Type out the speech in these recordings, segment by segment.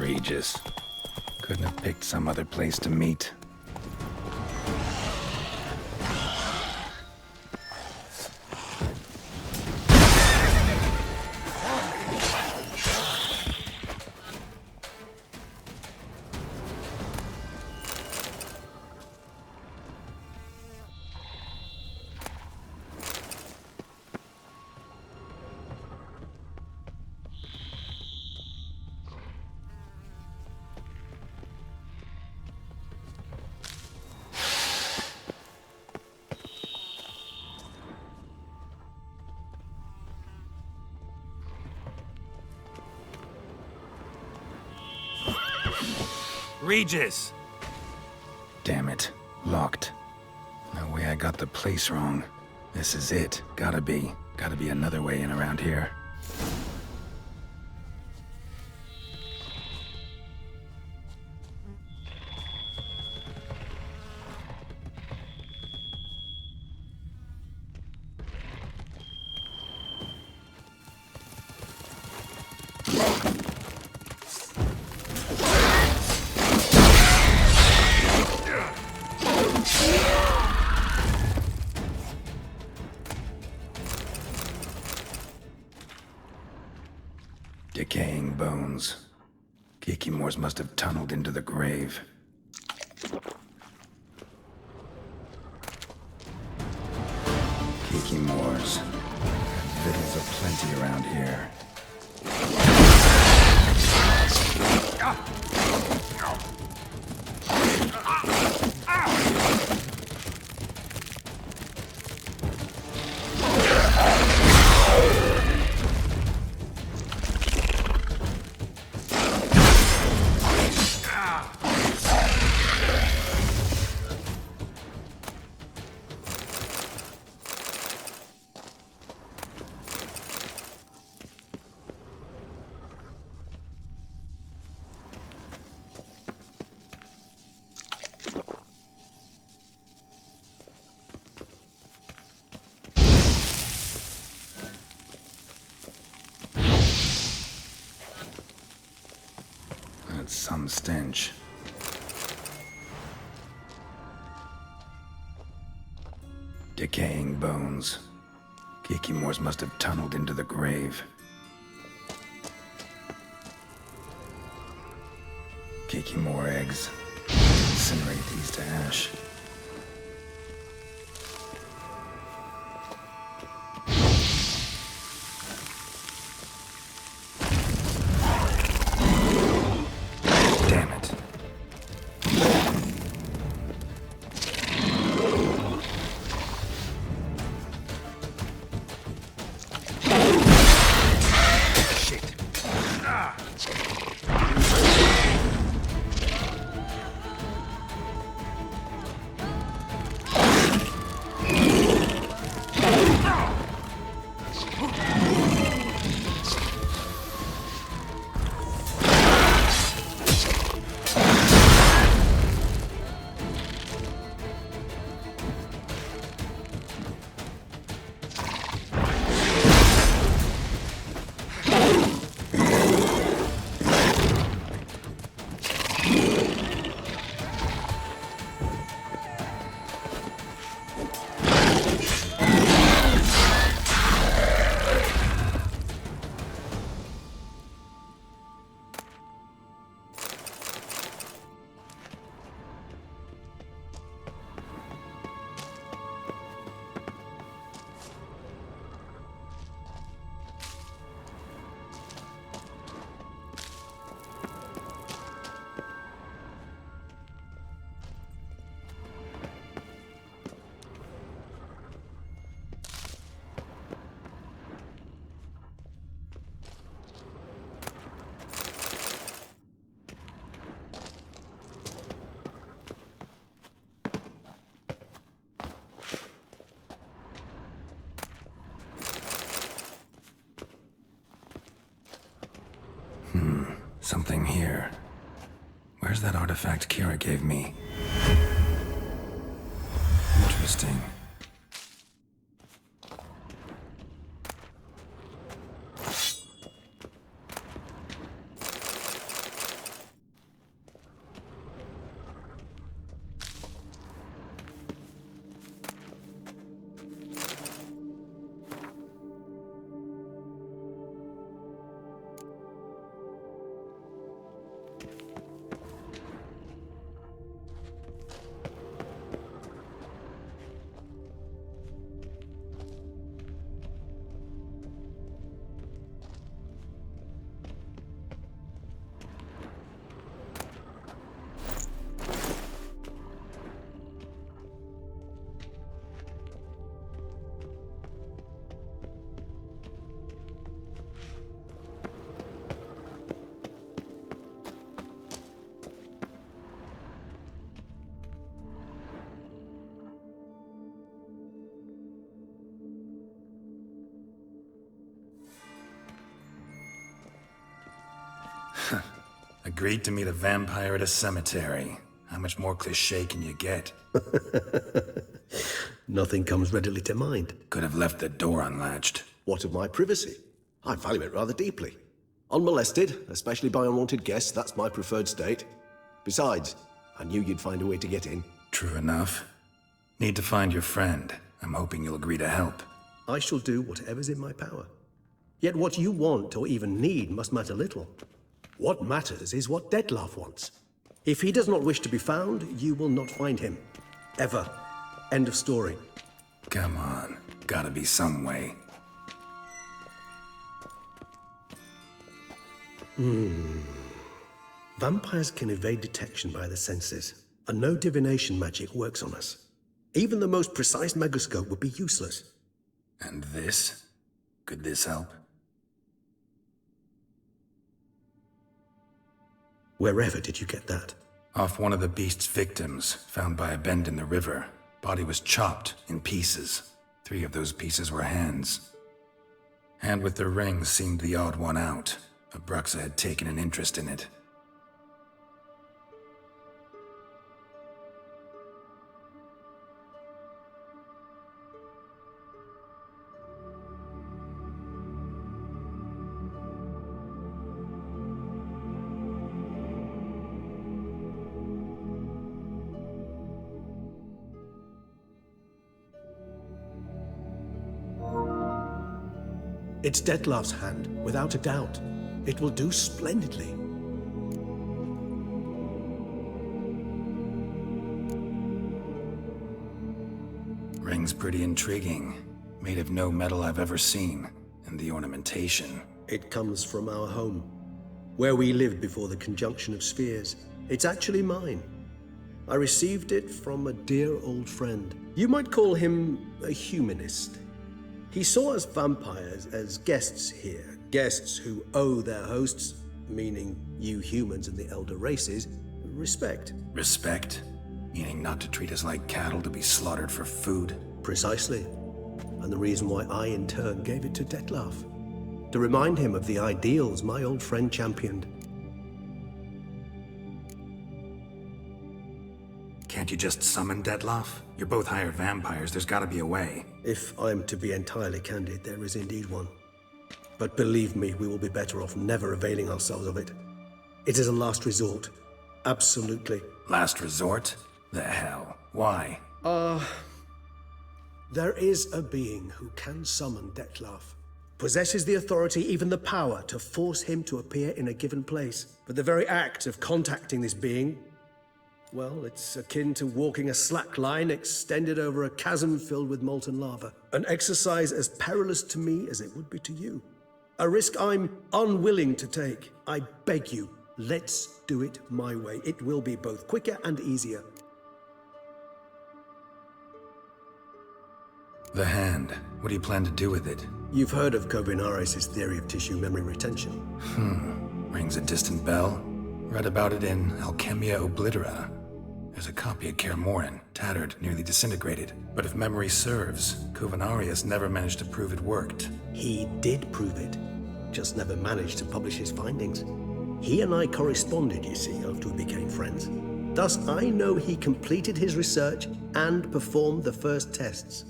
Outrageous. Couldn't have picked some other place to meet. Regis! Damn it. Locked. No way I got the place wrong. This is it. Gotta be. Gotta be another way in around here. Decaying bones. Kikimores must have tunneled into the grave. Kikimores. Victuals aplenty around here. That's some stench. Decaying bones. Kikimores must have tunneled into the grave. Kikimore eggs. Incinerate these to ash. Damn it. Shit. Ah. Something here. Where's that artifact Kira gave me? Interesting. Agreed to meet a vampire at a cemetery. How much more cliché can you get? Nothing comes readily to mind. Could have left the door unlatched. What of my privacy? I value it rather deeply. Unmolested, especially by unwanted guests, that's my preferred state. Besides, I knew you'd find a way to get in. True enough. Need to find your friend. I'm hoping you'll agree to help. I shall do whatever's in my power. Yet what you want or even need must matter little. What matters is what Terzieff wants. If he does not wish to be found, you will not find him. Ever. End of story. Come on. Gotta be some way. Vampires can evade detection by the senses, and no divination magic works on us. Even the most precise megascope would be useless. And this? Could this help? Wherever did you get that? Off one of the beast's victims, found by a bend in the river. Body was chopped in pieces. 3 of those pieces were hands. Hand with the ring seemed the odd one out. Abruxa had taken an interest in it. It's Terzieff's hand, without a doubt. It will do splendidly. Ring's pretty intriguing. Made of no metal I've ever seen. And the ornamentation. It comes from our home, where we lived before the conjunction of spheres. It's actually mine. I received it from a dear old friend. You might call him a humanist. He saw us vampires as guests here, guests who owe their hosts, meaning you humans and the elder races, respect. Respect? Meaning not to treat us like cattle to be slaughtered for food? Precisely. And the reason why I, in turn, gave it to Terzieff. To remind him of the ideals my old friend championed. Can't you just summon Terzieff? You're both hired vampires, there's gotta be a way. If I'm to be entirely candid, there is indeed one. But believe me, we will be better off never availing ourselves of it. It is a last resort. Absolutely. Last resort? The hell? Why? There is a being who can summon Terzieff. Possesses the authority, even the power, to force him to appear in a given place. But the very act of contacting this being, well, it's akin to walking a slack line extended over a chasm filled with molten lava. An exercise as perilous to me as it would be to you. A risk I'm unwilling to take. I beg you, let's do it my way. It will be both quicker and easier. The hand. What do you plan to do with it? You've heard of Kovinaris' theory of tissue memory retention. Rings a distant bell. Read about it in Alchemia Oblitera. There's a copy at Kaer Morhen, tattered, nearly disintegrated. But if memory serves, Kovinaris never managed to prove it worked. He did prove it, just never managed to publish his findings. He and I corresponded, you see, after we became friends. Thus, I know he completed his research and performed the first tests.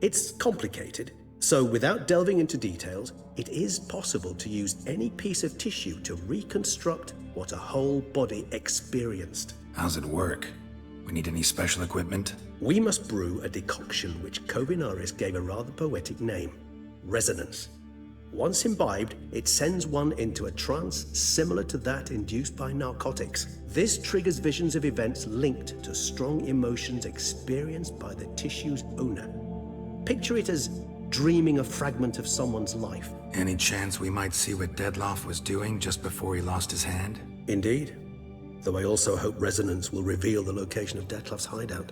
It's complicated, so without delving into details, it is possible to use any piece of tissue to reconstruct what a whole body experienced. How's it work? We need any special equipment? We must brew a decoction which Kovinaris gave a rather poetic name, resonance. Once imbibed, it sends one into a trance similar to that induced by narcotics. This triggers visions of events linked to strong emotions experienced by the tissue's owner. Picture it as dreaming a fragment of someone's life. Any chance we might see what Terzieff was doing just before he lost his hand? Indeed. Though I also hope resonance will reveal the location of Terzieff's hideout.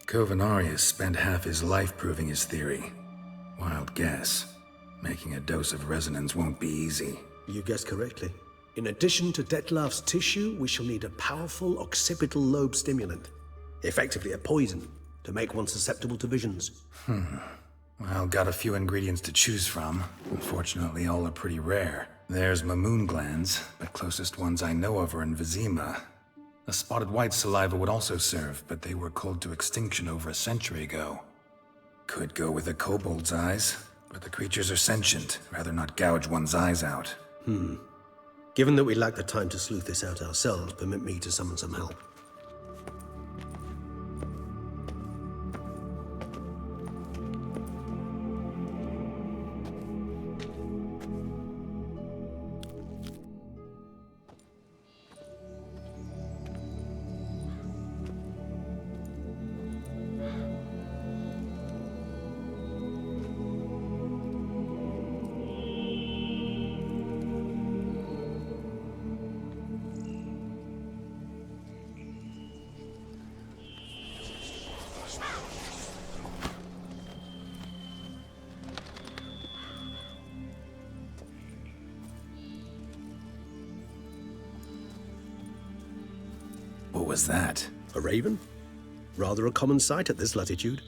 Kovinaris spent half his life proving his theory. Wild guess. Making a dose of resonance won't be easy. You guessed correctly. In addition to Terzieff's tissue, we shall need a powerful occipital lobe stimulant. Effectively a poison, to make one susceptible to visions. Well, got a few ingredients to choose from. Unfortunately, all are pretty rare. There's Mamoon glands, but closest ones I know of are in Vizima. A spotted white saliva would also serve, but they were culled to extinction over a century ago. Could go with a kobold's eyes, but the creatures are sentient. Rather not gouge one's eyes out. Given that we lack the time to sleuth this out ourselves, permit me to summon some help. What was that? A raven? Rather a common sight at this latitude.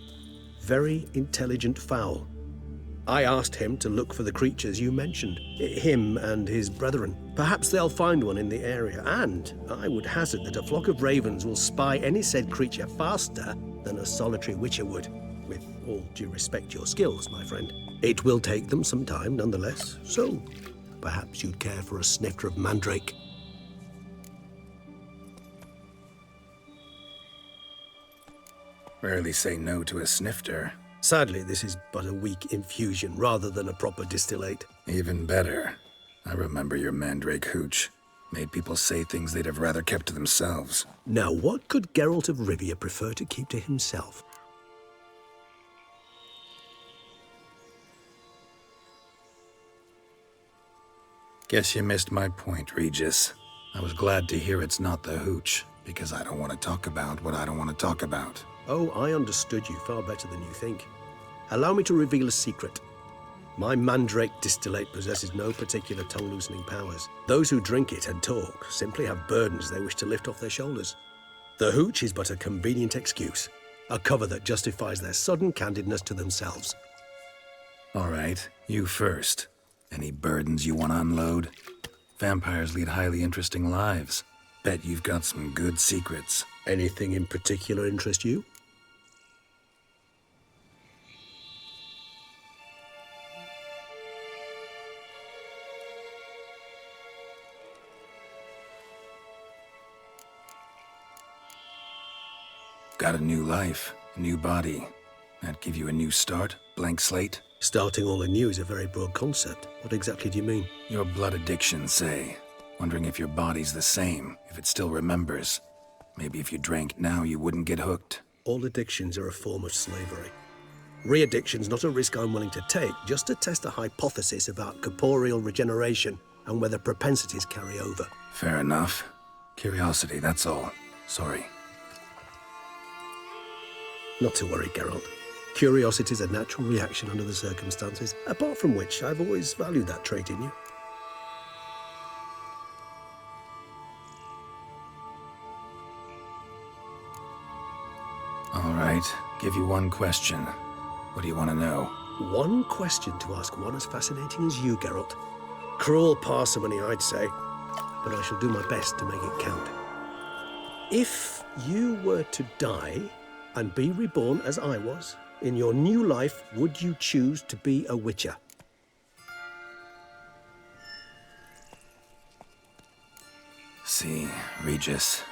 Very intelligent fowl. I asked him to look for the creatures you mentioned, him and his brethren. Perhaps they'll find one in the area, and I would hazard that a flock of ravens will spy any said creature faster than a solitary witcher would. With all due respect to your skills, my friend. It will take them some time, nonetheless, so perhaps you'd care for a snifter of mandrake. Rarely say no to a snifter. Sadly, this is but a weak infusion rather than a proper distillate. Even better. I remember your mandrake hooch. Made people say things they'd have rather kept to themselves. Now, what could Geralt of Rivia prefer to keep to himself? Guess you missed my point, Regis. I was glad to hear it's not the hooch, because I don't want to talk about what I don't want to talk about. Oh, I understood you far better than you think. Allow me to reveal a secret. My mandrake distillate possesses no particular tongue-loosening powers. Those who drink it and talk simply have burdens they wish to lift off their shoulders. The hooch is but a convenient excuse, a cover that justifies their sudden candidness to themselves. All right, you first. Any burdens you want to unload? Vampires lead highly interesting lives. Bet you've got some good secrets. Anything in particular interest you? Got a new life, a new body. That give you a new start? Blank slate? Starting all anew is a very broad concept. What exactly do you mean? Your blood addiction, say. Wondering if your body's the same, if it still remembers. Maybe if you drank now, you wouldn't get hooked. All addictions are a form of slavery. Re-addiction's not a risk I'm willing to take, just to test a hypothesis about corporeal regeneration and whether propensities carry over. Fair enough. Curiosity, that's all. Sorry. Not to worry, Geralt. Curiosity is a natural reaction under the circumstances, apart from which I've always valued that trait in you. All right, give you one question. What do you want to know? One question to ask one as fascinating as you, Geralt. Cruel parsimony, I'd say, but I shall do my best to make it count. If you were to die and be reborn as I was, in your new life, would you choose to be a witcher? See, Regis.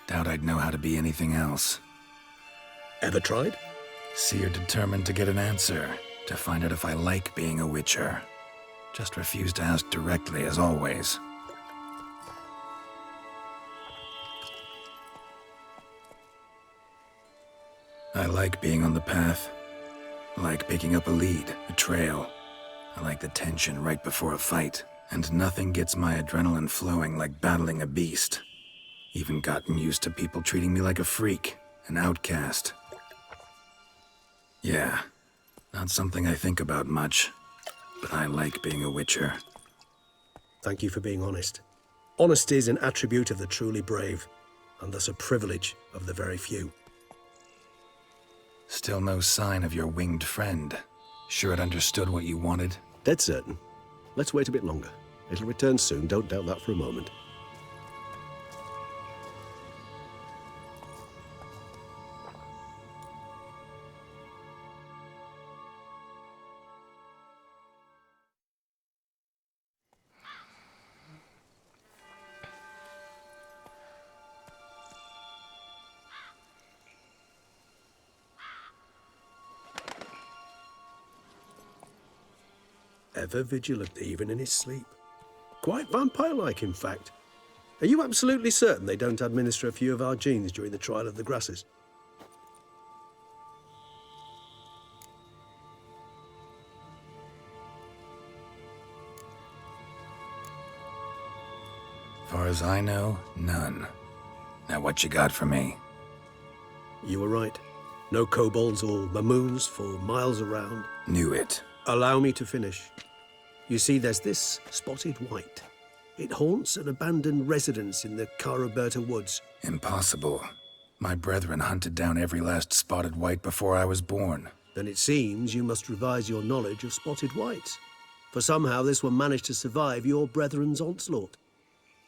Doubt I'd know how to be anything else. Ever tried? See, you're determined to get an answer, to find out if I like being a witcher. Just refuse to ask directly, as always. I like being on the path. I like picking up a lead, a trail. I like the tension right before a fight. And nothing gets my adrenaline flowing like battling a beast. Even gotten used to people treating me like a freak, an outcast. Yeah, not something I think about much, but I like being a witcher. Thank you for being honest. Honesty is an attribute of the truly brave, and thus a privilege of the very few. Still no sign of your winged friend. Sure it understood what you wanted? Dead certain. Let's wait a bit longer. It'll return soon, don't doubt that for a moment. Ever vigilant, even in his sleep. Quite vampire-like, in fact. Are you absolutely certain they don't administer a few of our genes during the trial of the grasses? Far as I know, none. Now what you got for me? You were right. No kobolds or mamoons for miles around. Knew it. Allow me to finish. You see, there's this spotted white. It haunts an abandoned residence in the Caraberta woods. Impossible. My brethren hunted down every last spotted white before I was born. Then it seems you must revise your knowledge of spotted whites. For somehow this one managed to survive your brethren's onslaught.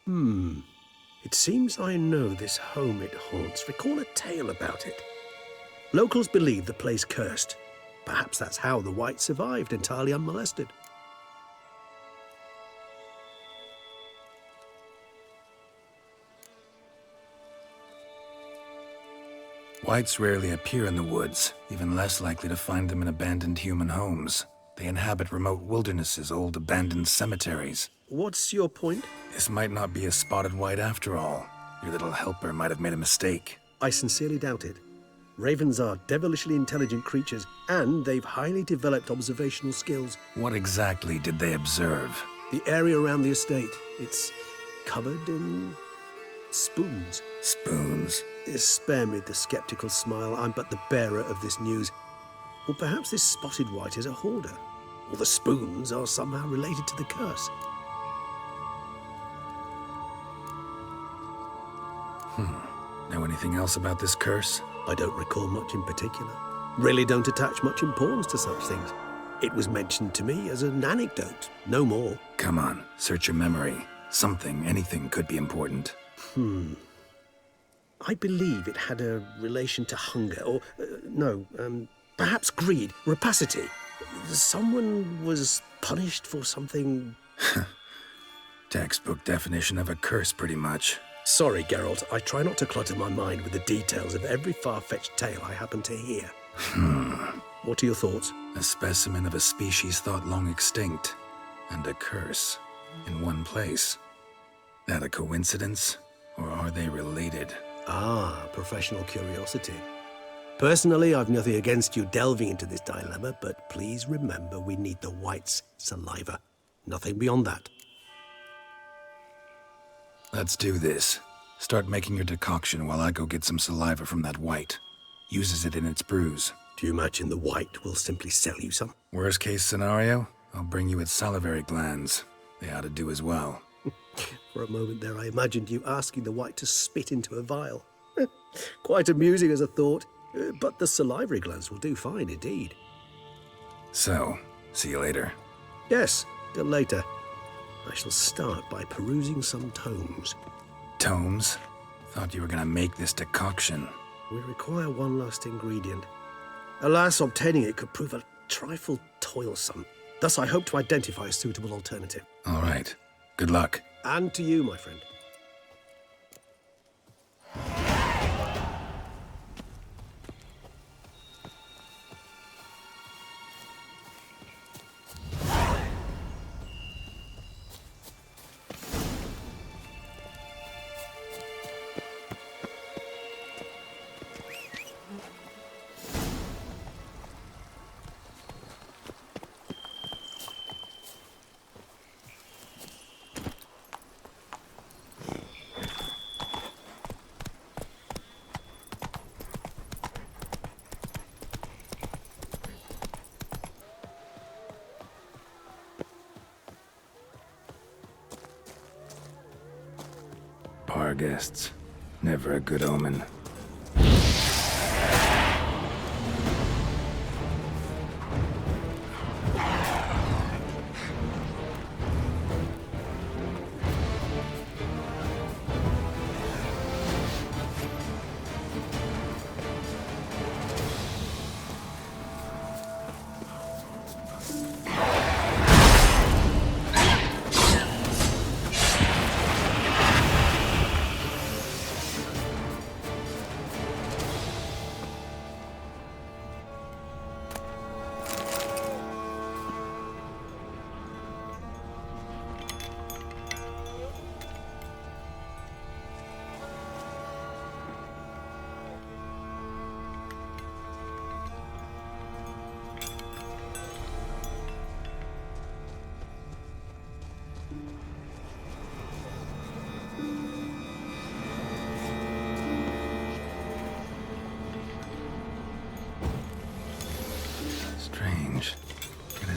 It seems I know this home it haunts. Recall a tale about it. Locals believe the place cursed. Perhaps that's how the white survived entirely unmolested. Whites rarely appear in the woods, even less likely to find them in abandoned human homes. They inhabit remote wildernesses, old abandoned cemeteries. What's your point? This might not be a spotted white after all. Your little helper might have made a mistake. I sincerely doubt it. Ravens are devilishly intelligent creatures, and they've highly developed observational skills. What exactly did they observe? The area around the estate, it's covered in spoons. Spoons? Spare me the skeptical smile. I'm but the bearer of this news. Or perhaps this spotted white is a hoarder. Or the spoons are somehow related to the curse. Know anything else about this curse? I don't recall much in particular. Really don't attach much importance to such things. It was mentioned to me as an anecdote, no more. Come on, search your memory. Something, anything could be important. I believe it had a relation to hunger, or, perhaps greed, rapacity. Someone was punished for something... Textbook definition of a curse, pretty much. Sorry, Geralt, I try not to clutter my mind with the details of every far-fetched tale I happen to hear. What are your thoughts? A specimen of a species thought long extinct, and a curse, in one place. That a coincidence, or are they related? Ah, professional curiosity. Personally, I've nothing against you delving into this dilemma, but please remember we need the white's saliva. Nothing beyond that. Let's do this. Start making your decoction while I go get some saliva from that white. Uses it in its brews. Do you imagine the white will simply sell you some? Worst case scenario, I'll bring you its salivary glands. They ought to do as well. For a moment there, I imagined you asking the white to spit into a vial. Quite amusing as a thought, but the salivary glands will do fine indeed. So, see you later. Yes, till later. I shall start by perusing some tomes. Tomes? Thought you were gonna make this decoction. We require one last ingredient. Alas, obtaining it could prove a trifle toilsome. Thus, I hope to identify a suitable alternative. All right. Good luck. And to you, my friend. Bar guests. Never a good omen.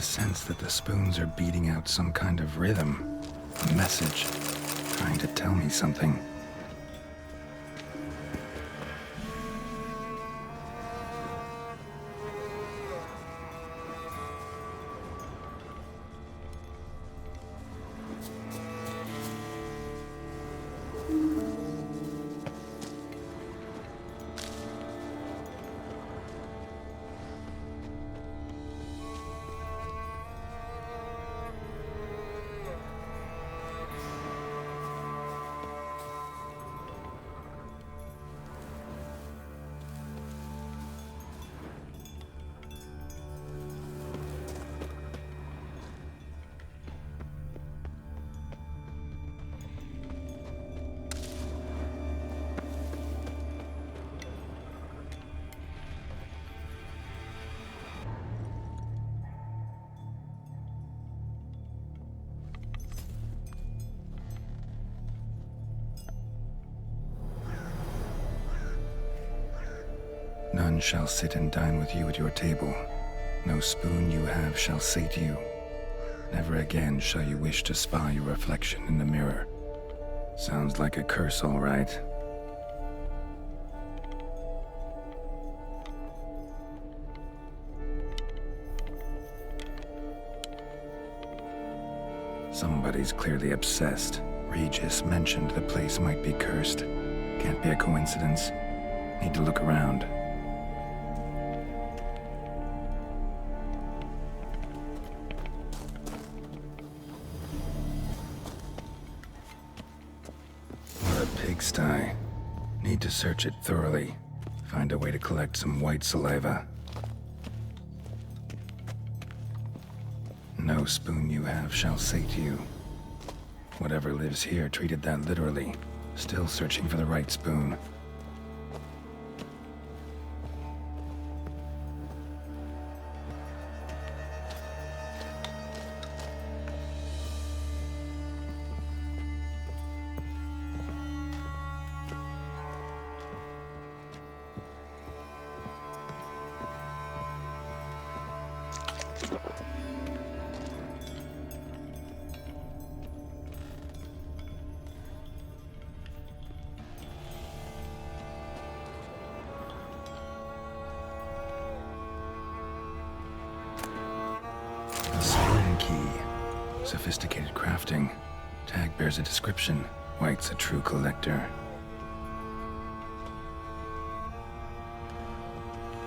a sense that the spoons are beating out some kind of rhythm, a message, trying to tell me something. None shall sit and dine with you at your table. No spoon you have shall sate you. Never again shall you wish to spy your reflection in the mirror. Sounds like a curse, all right. Somebody's clearly obsessed. Regis mentioned the place might be cursed. Can't be a coincidence. Need to look around. What a pigsty. Need to search it thoroughly. Find a way to collect some white saliva. No spoon you have shall sate you. Whatever lives here treated that literally. Still searching for the right spoon. Sophisticated crafting. Tag bears a description. White's a true collector.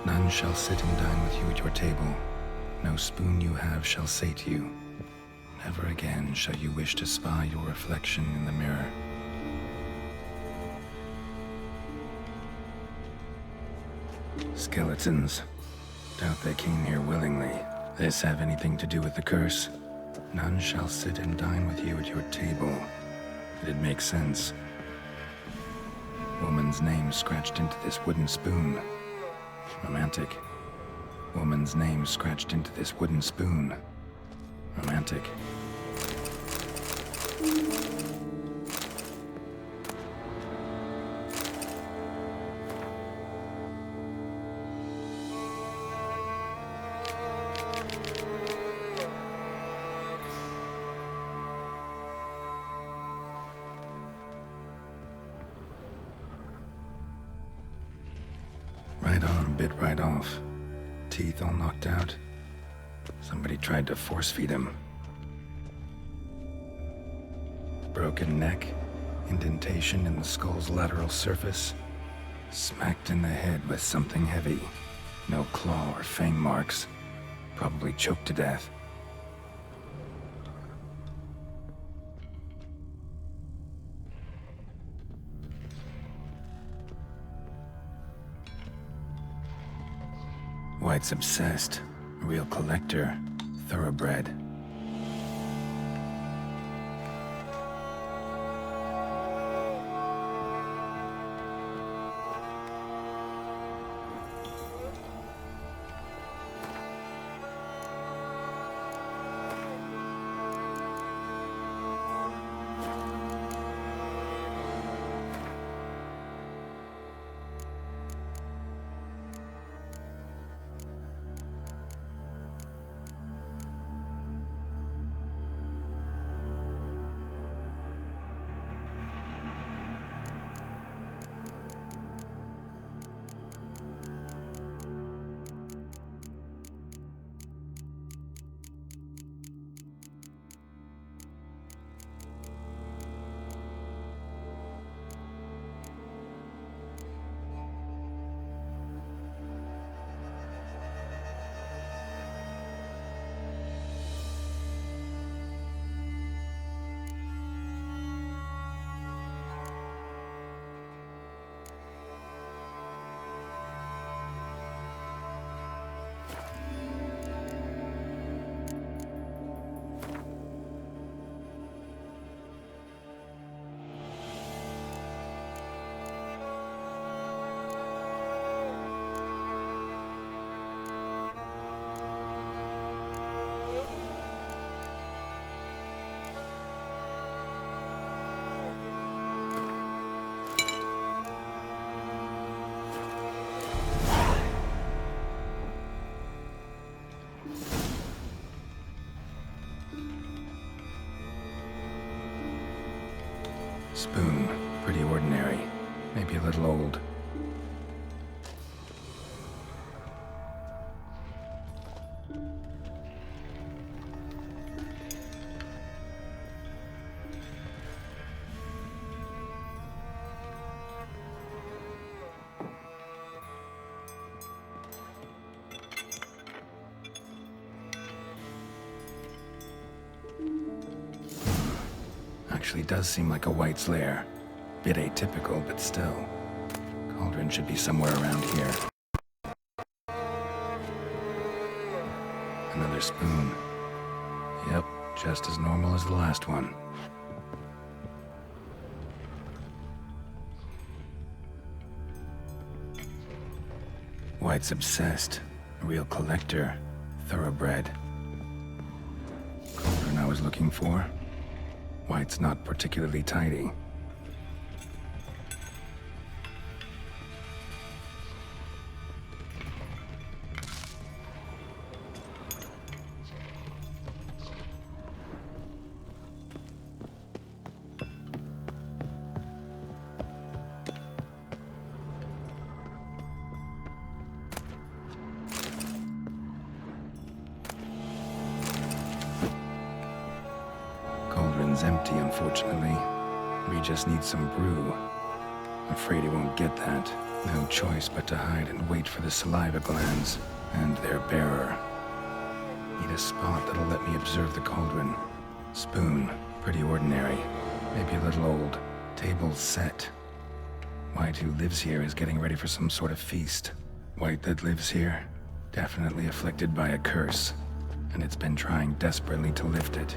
None shall sit and dine with you at your table. No spoon you have shall sate you. Never again shall you wish to spy your reflection in the mirror. Skeletons. Doubt they came here willingly. This have anything to do with the curse? None shall sit and dine with you at your table. It'd make sense. Woman's name scratched into this wooden spoon. Romantic. Woman's name scratched into this wooden spoon. Romantic. Right arm bit right off. Teeth all knocked out. Somebody tried to force feed him. Broken neck. Indentation in the skull's lateral surface. Smacked in the head with something heavy. No claw or fang marks. Probably choked to death. White's obsessed. A real collector. Thoroughbred. Spoon, pretty ordinary. Maybe a little old. Actually does seem like a White's lair. Bit atypical, but still. Cauldron should be somewhere around here. Another spoon. Yep, just as normal as the last one. White's obsessed. A real collector. Thoroughbred. Cauldron I was looking for. White's not particularly tidy. Cauldron's empty, unfortunately. We just need some brew. Afraid he won't get that. No choice but to hide and wait for the saliva glands and their bearer. Need a spot that'll let me observe the cauldron. Spoon, pretty ordinary. Maybe a little old. Table's set. White, who lives here, is getting ready for some sort of feast. White that lives here, definitely afflicted by a curse, and it's been trying desperately to lift it.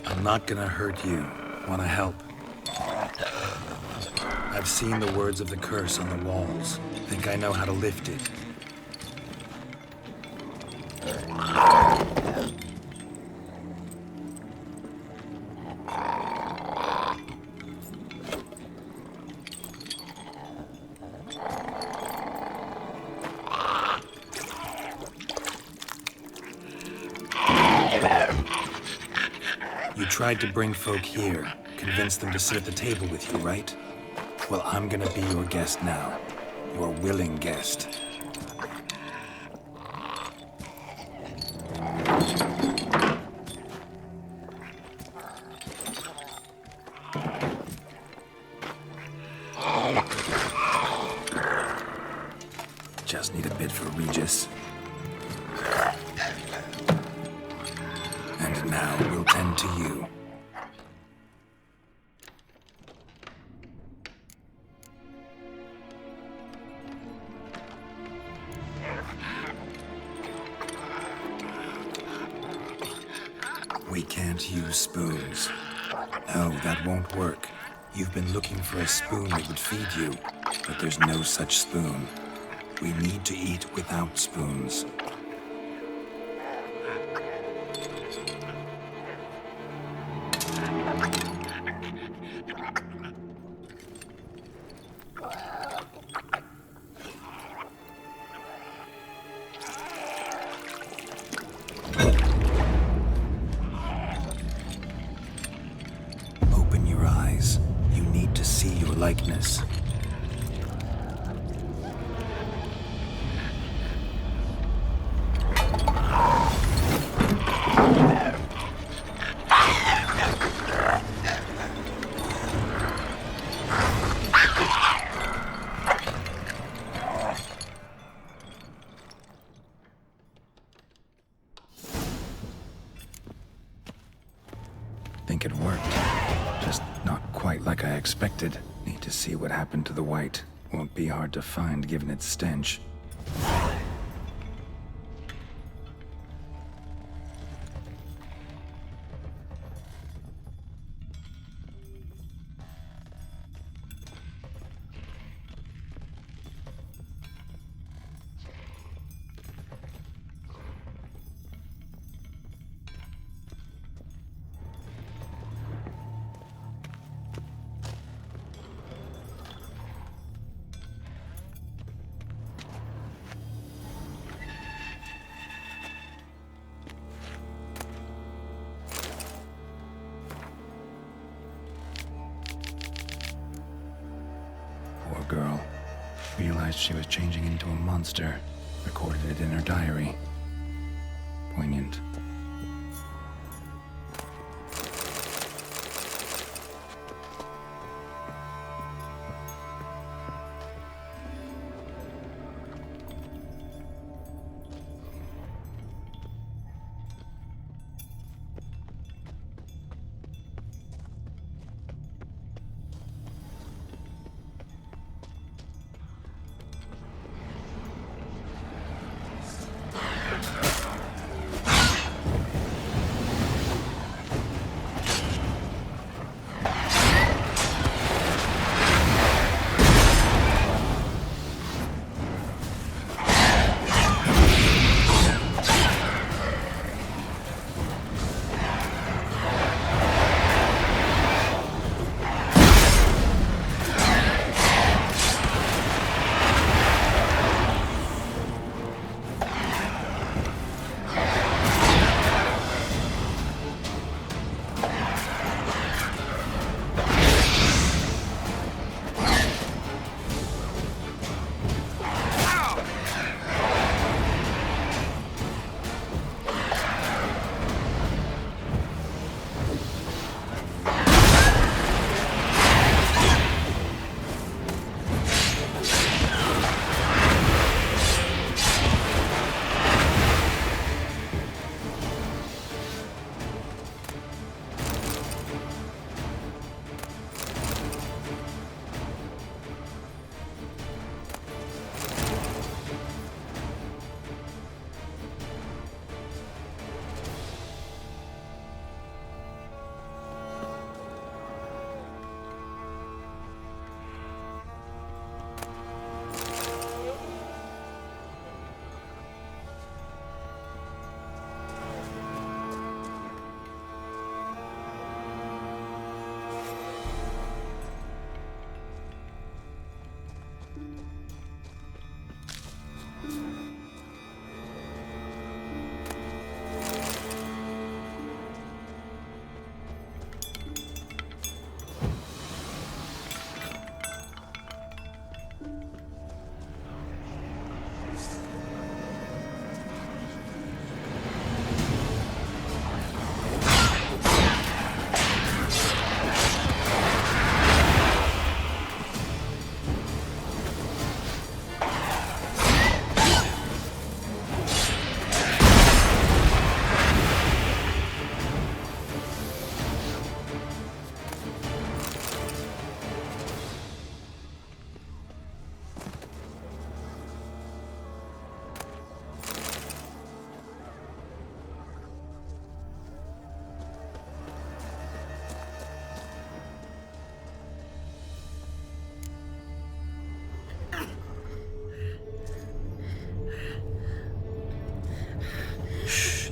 I'm not gonna hurt you. Wanna help? I've seen the words of the curse on the walls. Think I know how to lift it. You tried to bring folk here, convince them to sit at the table with you, right? Well, I'm gonna be your guest now. Your willing guest. Just need a bit for Regis. And now we'll tend to you. We can't use spoons. No, that won't work. You've been looking for a spoon that would feed you, but there's no such spoon. We need to eat without spoons. place. Think it worked. Just not quite like I expected. Need to see what happened to the white. Won't be hard to find given its stench. Poor girl. Realized she was changing into a monster. Recorded it in her diary. Poignant.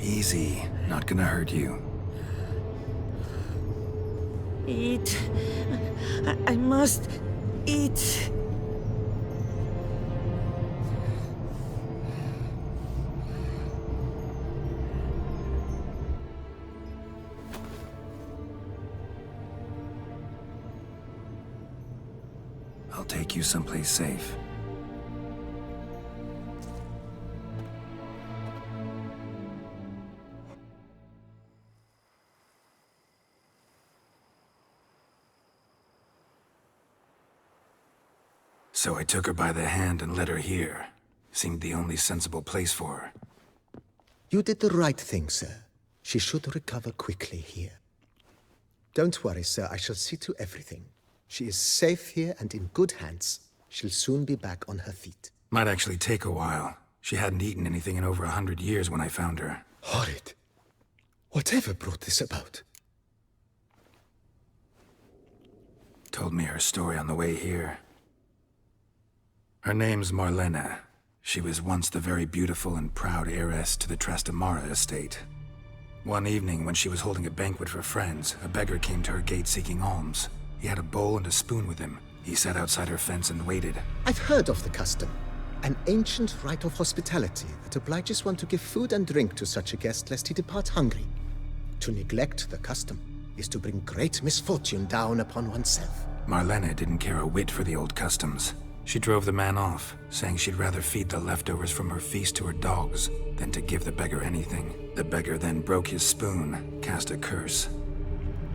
Easy. Not gonna hurt you. Eat. I must eat. I'll take you someplace safe. So I took her by the hand and led her here. Seemed the only sensible place for her. You did the right thing, sir. She should recover quickly here. Don't worry, sir. I shall see to everything. She is safe here and in good hands. She'll soon be back on her feet. Might actually take a while. She hadn't eaten anything in over 100 years when I found her. Horrid. Whatever brought this about? Told me her story on the way here. Her name's Marlena. She was once the very beautiful and proud heiress to the Trastamara estate. One evening, when she was holding a banquet for friends, a beggar came to her gate seeking alms. He had a bowl and a spoon with him. He sat outside her fence and waited. I've heard of the custom. An ancient rite of hospitality that obliges one to give food and drink to such a guest lest he depart hungry. To neglect the custom is to bring great misfortune down upon oneself. Marlena didn't care a whit for the old customs. She drove the man off, saying she'd rather feed the leftovers from her feast to her dogs than to give the beggar anything. The beggar then broke his spoon, cast a curse.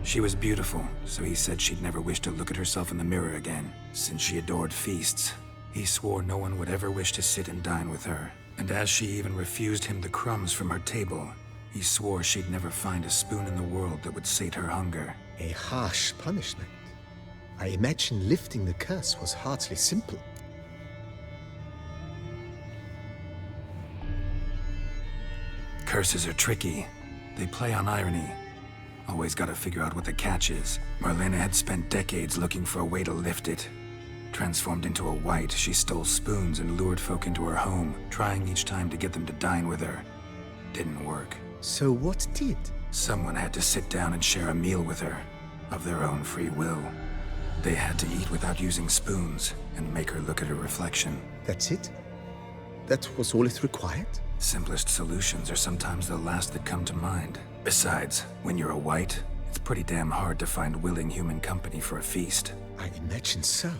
She was beautiful, so he said she'd never wish to look at herself in the mirror again. Since she adored feasts, he swore no one would ever wish to sit and dine with her. And as she even refused him the crumbs from her table, he swore she'd never find a spoon in the world that would sate her hunger. A harsh punishment. I imagine lifting the curse was hardly simple. Curses are tricky. They play on irony. Always gotta figure out what the catch is. Marlena had spent decades looking for a way to lift it. Transformed into a wight, she stole spoons and lured folk into her home, trying each time to get them to dine with her. Didn't work. So what did? Someone had to sit down and share a meal with her, of their own free will. They had to eat without using spoons, and make her look at her reflection. That's it? That was all it required? Simplest solutions are sometimes the last that come to mind. Besides, when you're a wight, it's pretty damn hard to find willing human company for a feast. I imagine so.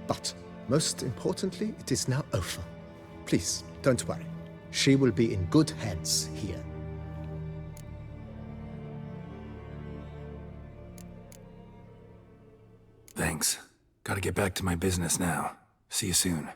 But, most importantly, it is now over. Please, don't worry. She will be in good hands here. Thanks. Gotta get back to my business now. See you soon.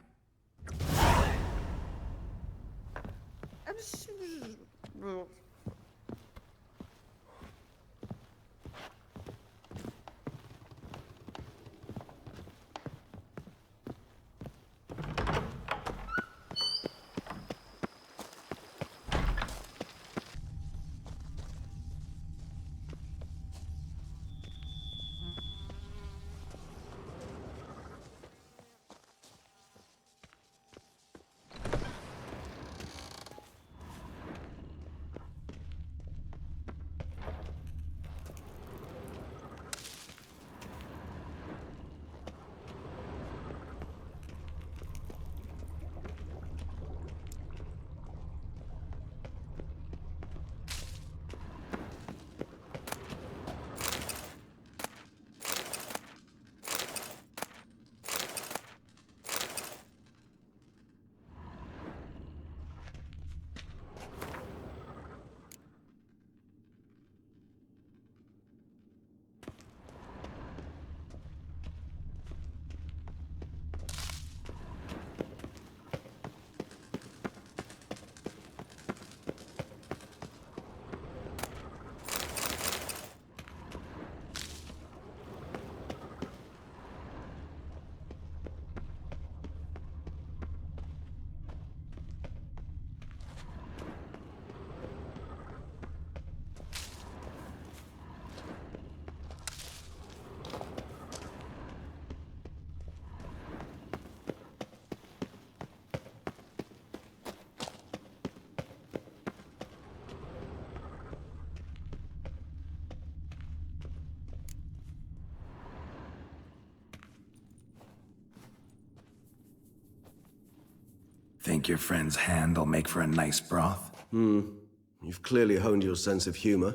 Think your friend's hand'll make for a nice broth? You've clearly honed your sense of humor.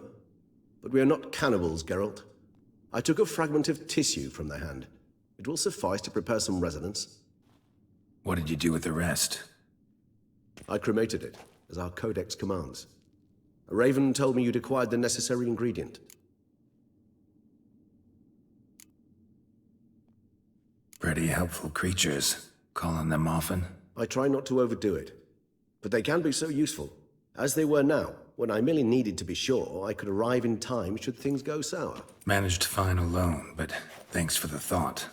But we are not cannibals, Geralt. I took a fragment of tissue from the hand. It will suffice to prepare some resonance. What did you do with the rest? I cremated it, as our codex commands. A raven told me you'd acquired the necessary ingredient. Pretty helpful creatures. Call on them often? I try not to overdo it, but they can be so useful, as they were now, when I merely needed to be sure I could arrive in time should things go sour. Managed fine alone, but thanks for the thought.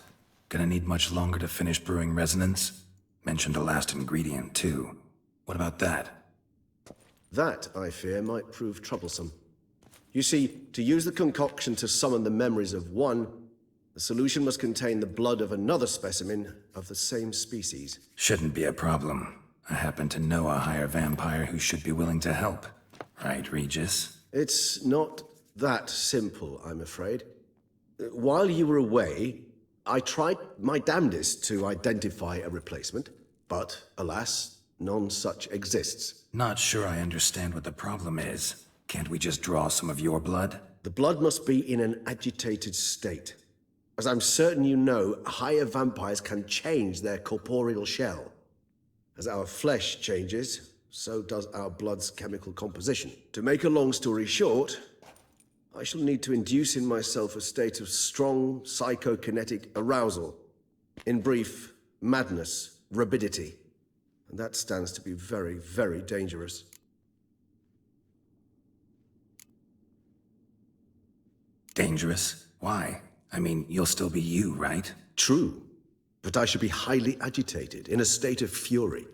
Gonna need much longer to finish brewing resonance? Mentioned a last ingredient, too. What about that? That, I fear, might prove troublesome. You see, to use the concoction to summon the memories of one, the solution must contain the blood of another specimen of the same species. Shouldn't be a problem. I happen to know a higher vampire who should be willing to help. Right, Regis? It's not that simple, I'm afraid. While you were away, I tried my damnedest to identify a replacement, but alas, none such exists. Not sure I understand what the problem is. Can't we just draw some of your blood? The blood must be in an agitated state. As I'm certain you know, higher vampires can change their corporeal shell. As our flesh changes, so does our blood's chemical composition. To make a long story short, I shall need to induce in myself a state of strong psychokinetic arousal. In brief, madness, rabidity. And that stands to be very, very dangerous. Dangerous? Why? I mean, you'll still be you, right? True, but I should be highly agitated, in a state of fury.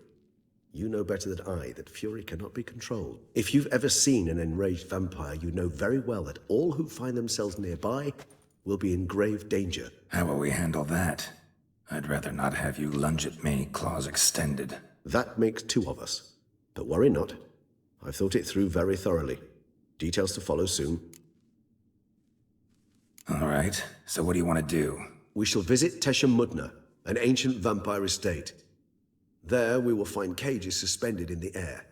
You know better than I that fury cannot be controlled. If you've ever seen an enraged vampire, you know very well that all who find themselves nearby will be in grave danger. How will we handle that? I'd rather not have you lunge at me, claws extended. That makes two of us. But worry not. I've thought it through very thoroughly. Details to follow soon. All right, so what do you want to do? We shall visit Terzieff-Godefroy, an ancient vampire estate. There we will find cages suspended in the air.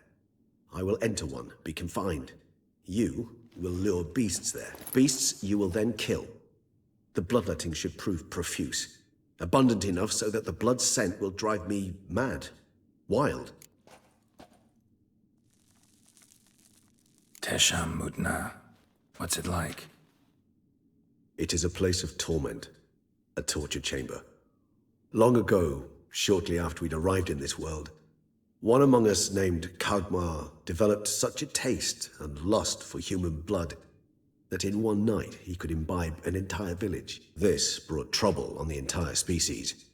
I will enter one, be confined. You will lure beasts there. Beasts you will then kill. The bloodletting should prove profuse. Abundant enough so that the blood scent will drive me mad. Wild. Terzieff-Godefroy. What's it like? It is a place of torment. A torture chamber. Long ago, shortly after we'd arrived in this world, one among us named Kagmar developed such a taste and lust for human blood that in one night he could imbibe an entire village. This brought trouble on the entire species.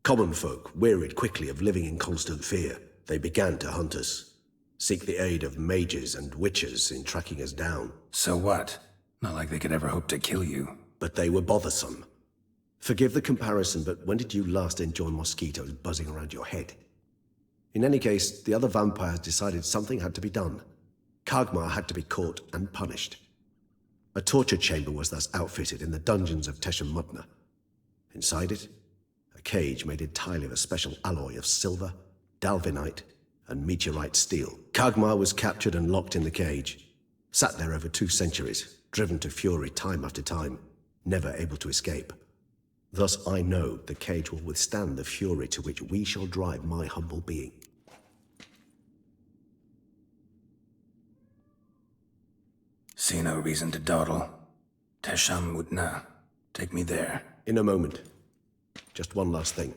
Common folk wearied quickly of living in constant fear. They began to hunt us, seek the aid of mages and witches in tracking us down. So what? Not like they could ever hope to kill you. But they were bothersome. Forgive the comparison, but when did you last enjoy mosquitoes buzzing around your head? In any case, the other vampires decided something had to be done. Kagmar had to be caught and punished. A torture chamber was thus outfitted in the dungeons of Terzieff-Godefroy. Inside it, a cage made entirely of a special alloy of silver, dalvinite, and meteorite steel. Kagmar was captured and locked in the cage. Sat there over 2 centuries, driven to fury time after time, never able to escape. Thus I know the cage will withstand the fury to which we shall drive my humble being. See no reason to dawdle. Terzieff-Godefroy. Take me there. In a moment. Just one last thing.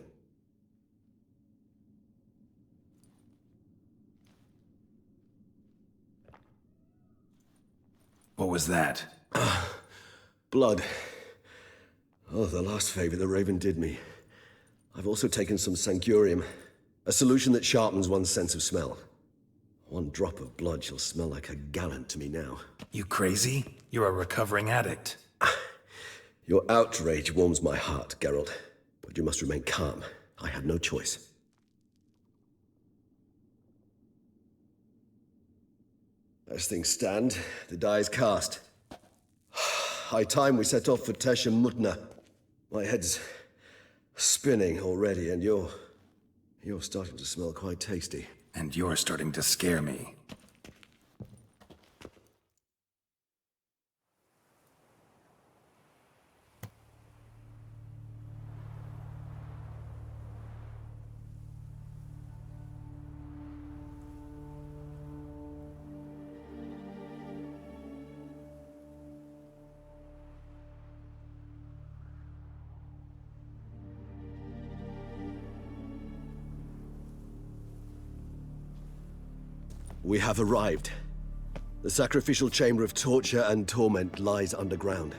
What was that? Blood. Oh, the last favor the Raven did me. I've also taken some Sancurium, a solution that sharpens one's sense of smell. One drop of blood shall smell like a gallon to me now. You crazy? You're a recovering addict. Your outrage warms my heart, Geralt. But you must remain calm. I had no choice. As things stand, the die is cast. High time we set off for Terzieff-Godefroy. My head's spinning already, and you're starting to smell quite tasty. And you're starting to scare me. We have arrived. The sacrificial chamber of torture and torment lies underground.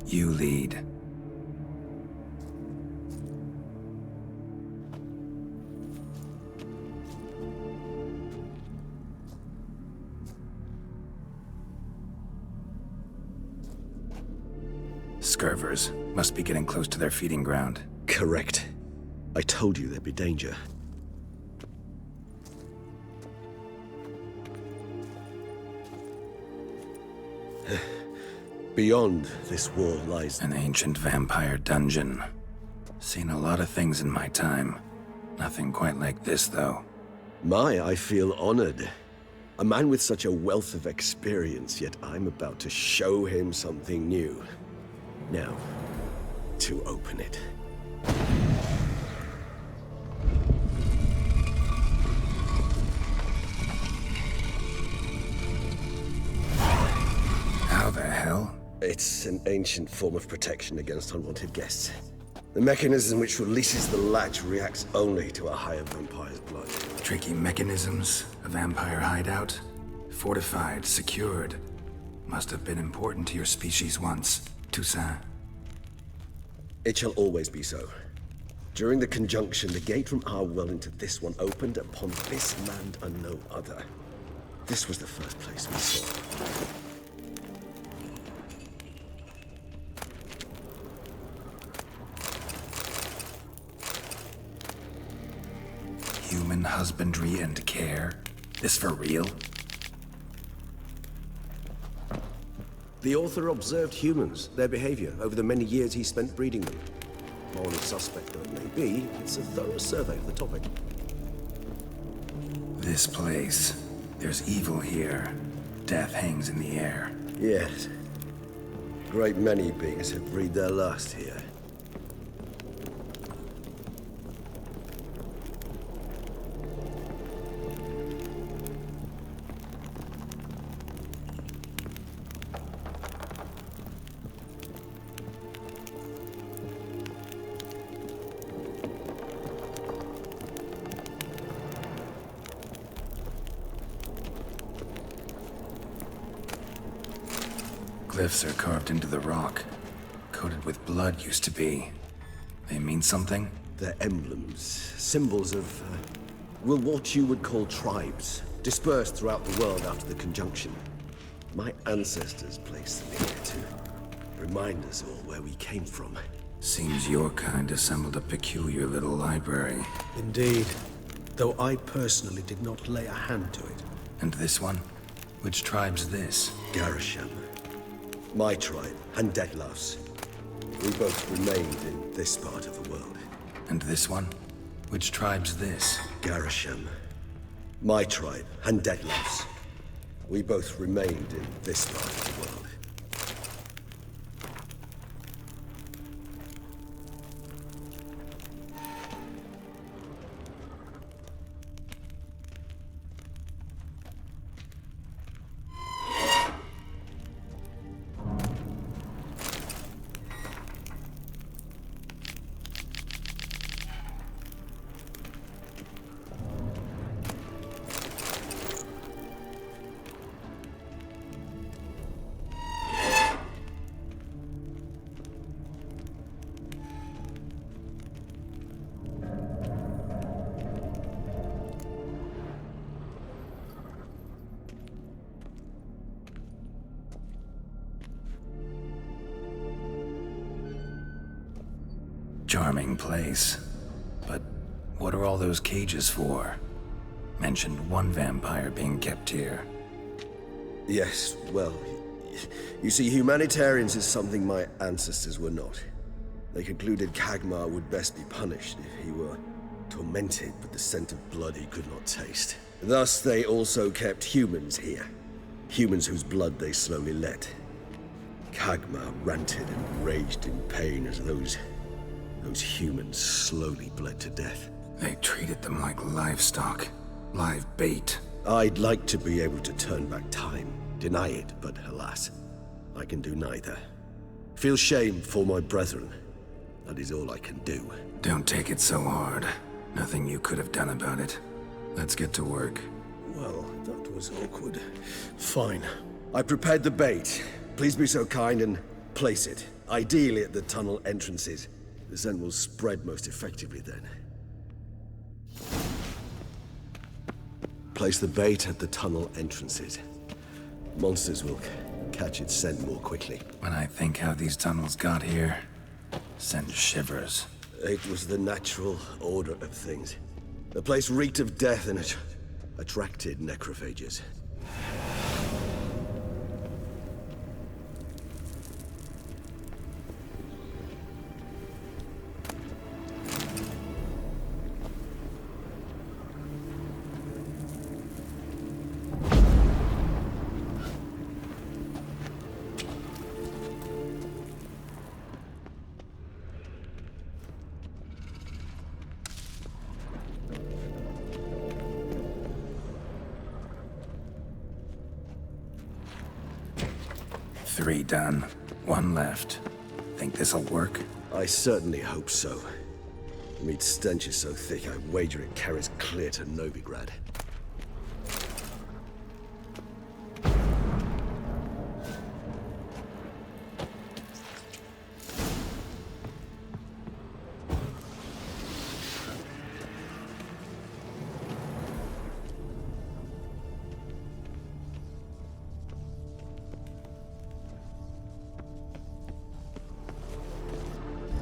You lead. Scurvers must be getting close to their feeding ground. Correct. I told you there'd be danger. Beyond this wall lies An ancient vampire dungeon. Seen a lot of things in my time. Nothing quite like this, though. I feel honored. A man with such a wealth of experience, yet I'm about to show him something new. Now, to open it. How the hell? It's an ancient form of protection against unwanted guests. The mechanism which releases the latch reacts only to a higher vampire's blood. Tricky mechanisms, a vampire hideout. Fortified, secured. Must have been important to your species once, Toussaint. It shall always be so. During the conjunction, the gate from our well into this one opened upon this land and no other. This was the first place we saw. Human husbandry and care? This for real? The author observed humans, their behavior, over the many years he spent breeding them. Morally suspect though it may be, it's a thorough survey of the topic. This place. There's evil here. Death hangs in the air. Yes. Great many beings have breathed their last here. Glyphs are carved into the rock. Coated with blood used to be. They mean something? They're emblems, symbols of, what you would call tribes, dispersed throughout the world after the conjunction. My ancestors placed them here to remind us all where we came from. Seems your kind assembled a peculiar little library. Indeed. Though I personally did not lay a hand to it. And this one? Which tribe's this? Garisham. My tribe, and Detlef's. We both remained in this part of the world. And this one? Which tribe's this? Garisham. My tribe, and Detlef's. We both remained in this part of the world. Charming place. But what are all those cages for? Mentioned one vampire being kept here. Yes, well, you see, humanitarians is something my ancestors were not. They concluded Kagmar would best be punished if he were tormented with the scent of blood he could not taste. Thus, they also kept humans here. Humans whose blood they slowly let. Kagmar ranted and raged in pain as those humans slowly bled to death. They treated them like livestock. Live bait. I'd like to be able to turn back time, deny it, but alas, I can do neither. Feel shame for my brethren. That is all I can do. Don't take it so hard. Nothing you could have done about it. Let's get to work. Well, that was awkward. Fine. I prepared the bait. Please be so kind and place it. Ideally at the tunnel entrances. The scent will spread most effectively then. Place the bait at the tunnel entrances. Monsters will catch its scent more quickly. When I think how these tunnels got here, send shivers. It was the natural order of things. The place reeked of death and it attracted necrophages. Three done. One left. Think this'll work? I certainly hope so. The meat's stench is so thick, I wager it carries clear to Novigrad.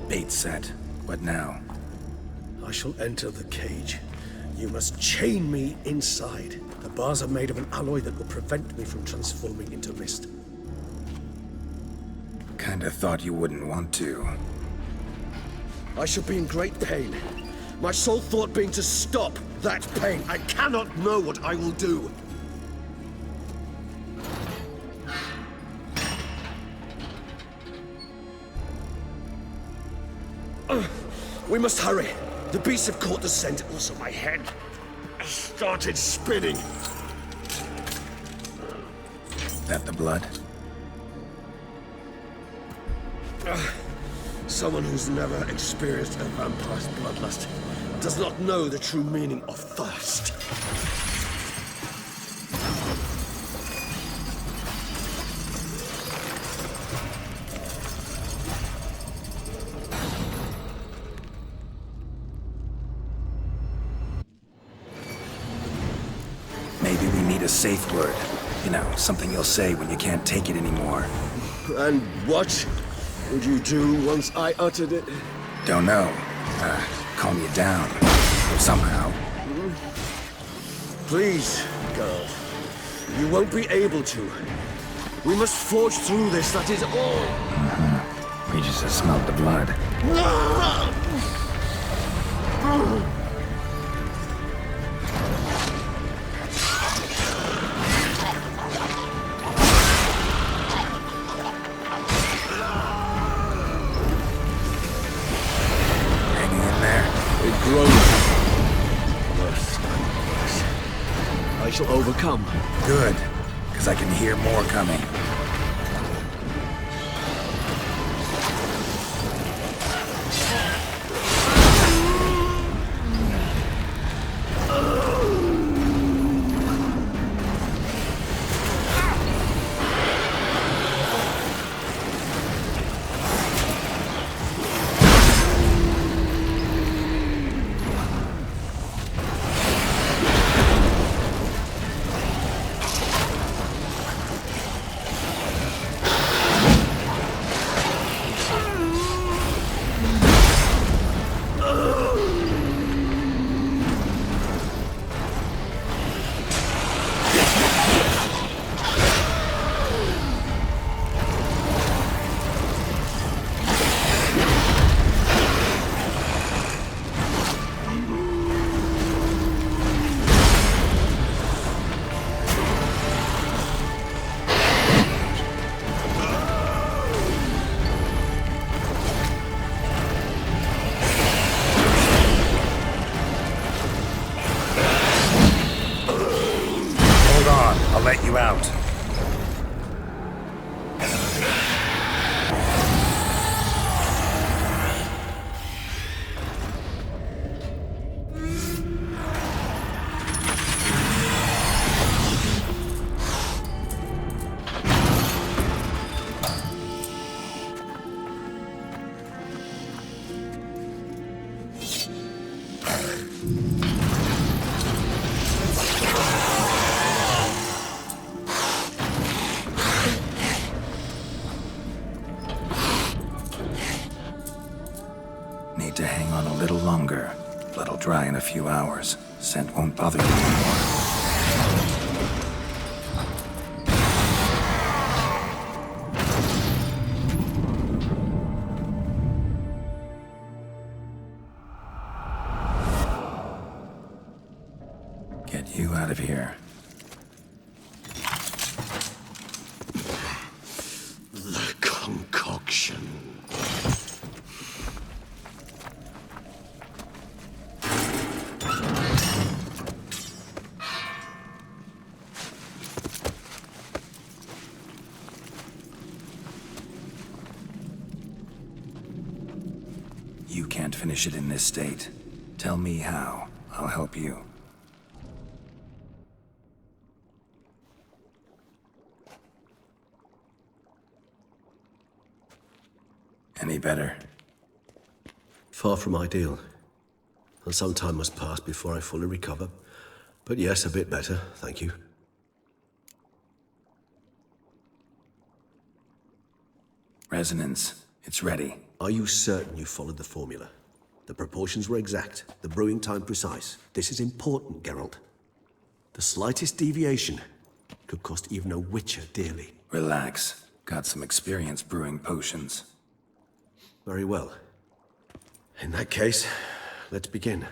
Bait set. What now? I shall enter the cage. You must chain me inside. The bars are made of an alloy that will prevent me from transforming into mist. Kinda thought you wouldn't want to. I shall be in great pain. My sole thought being to stop that pain. I cannot know what I will do. We must hurry. The beasts have caught the scent. Also, my head started spinning. That the blood? Someone who's never experienced a vampire's bloodlust does not know the true meaning of thirst. Maybe we need a safe word. You know, something you'll say when you can't take it anymore. And what would you do once I uttered it? Don't know. Calm you down. Somehow. Please, girl. You won't be able to. We must forge through this, that is all. We just smelled the blood. I shall overcome. Good, because I can hear more coming. need to hang on a little longer. Blood'll dry in a few hours. Scent won't bother you anymore. Get you out of here. The concoction. You can't finish it in this state. Tell me how. I'll help you. Any better? Far from ideal. And some time must pass before I fully recover. But yes, a bit better, thank you. Resonance. It's ready. Are you certain you followed the formula? The proportions were exact, the brewing time precise. This is important, Geralt. The slightest deviation could cost even a witcher dearly. Relax. Got some experience brewing potions. Very well. In that case, let's begin.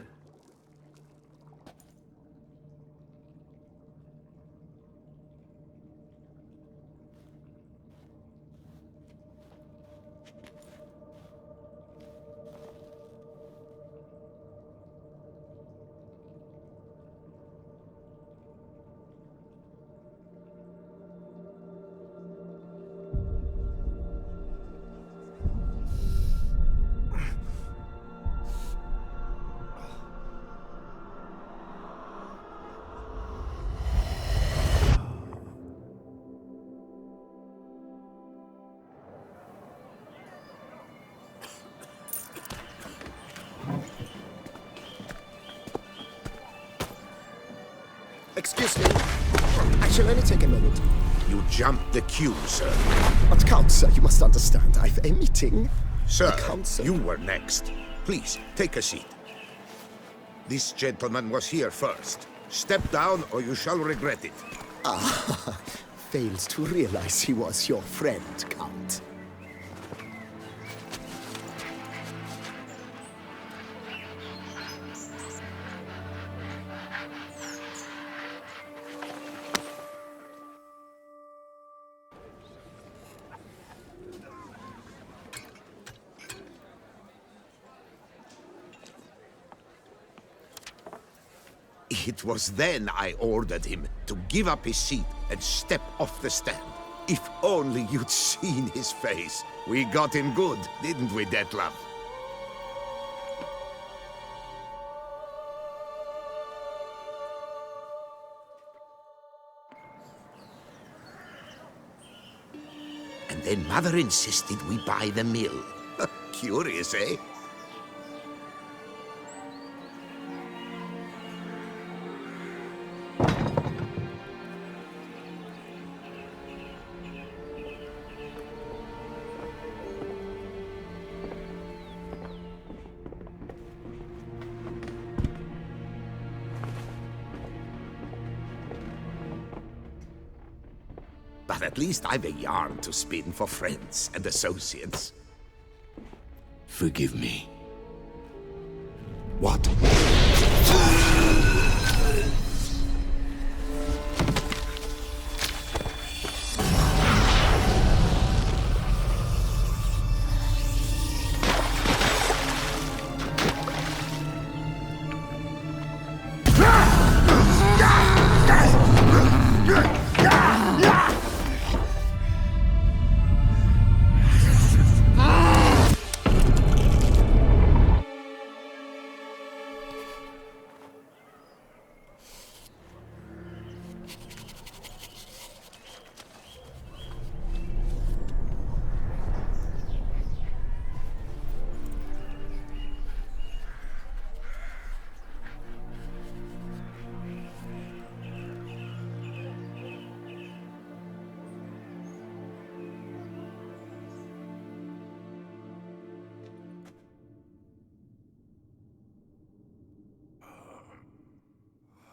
Excuse me. I shall only take a moment. You jumped the queue, sir. But Count, sir, you must understand. I've a meeting. Sir, The council. you were next. Please, take a seat. This gentleman was here first. Step down or you shall regret it. Fails to realize he was your friend, Count. It was then I ordered him to give up his seat and step off the stand. If only you'd seen his face. We got him good, didn't we, Terzieff? And then Mother insisted we buy the mill. Curious, eh? But at least I've a yarn to spin for friends and associates. Forgive me. What?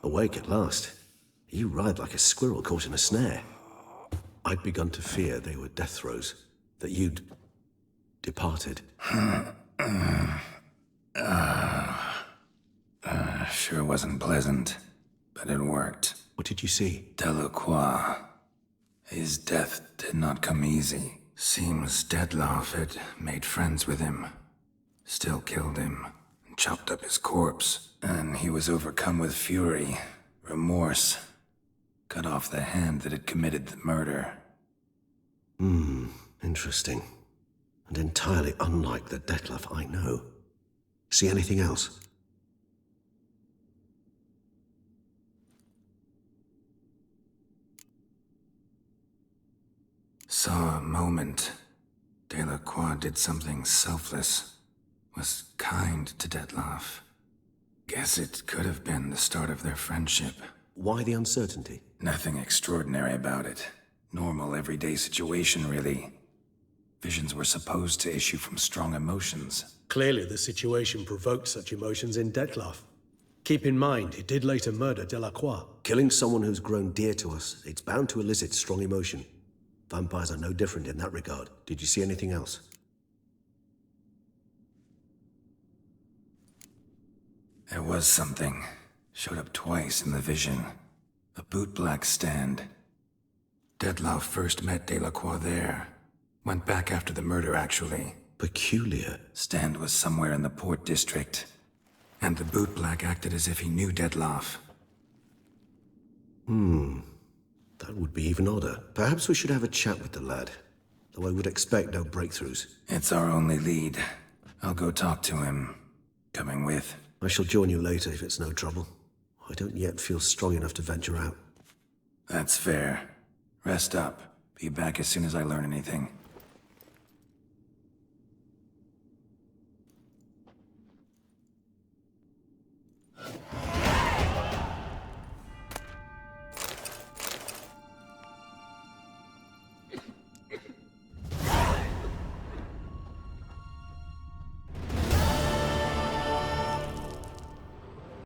Awake at last. You writhed like a squirrel caught in a snare. I'd begun to fear they were death throes, that you'd departed. Sure wasn't pleasant, but it worked. What did you see? Delacroix. His death did not come easy. Seems Dettlaff had made friends with him. Still killed him, and chopped up his corpse. And he was overcome with fury, remorse. Cut off the hand that had committed the murder. Interesting. And entirely unlike the Dettlaff I know. See anything else? Saw a moment. Delacroix did something selfless. Was kind to Dettlaff. Guess it could have been the start of their friendship. Why the uncertainty? Nothing extraordinary about it. Normal, everyday situation, really. Visions were supposed to issue from strong emotions. Clearly, the situation provoked such emotions in Dettlaff. Keep in mind, he did later murder Delacroix. Killing someone who's grown dear to us, it's bound to elicit strong emotion. Vampires are no different in that regard. Did you see anything else? There was something. Showed up twice in the vision. A bootblack stand. Dettlaff first met Delacroix there. Went back after the murder, actually. Peculiar. Stand was somewhere in the Port District. And the bootblack acted as if he knew Dettlaff. That would be even odder. Perhaps we should have a chat with the lad. Though I would expect no breakthroughs. It's our only lead. I'll go talk to him. Coming with? I shall join you later if it's no trouble. I don't yet feel strong enough to venture out. That's fair. Rest up. Be back as soon as I learn anything.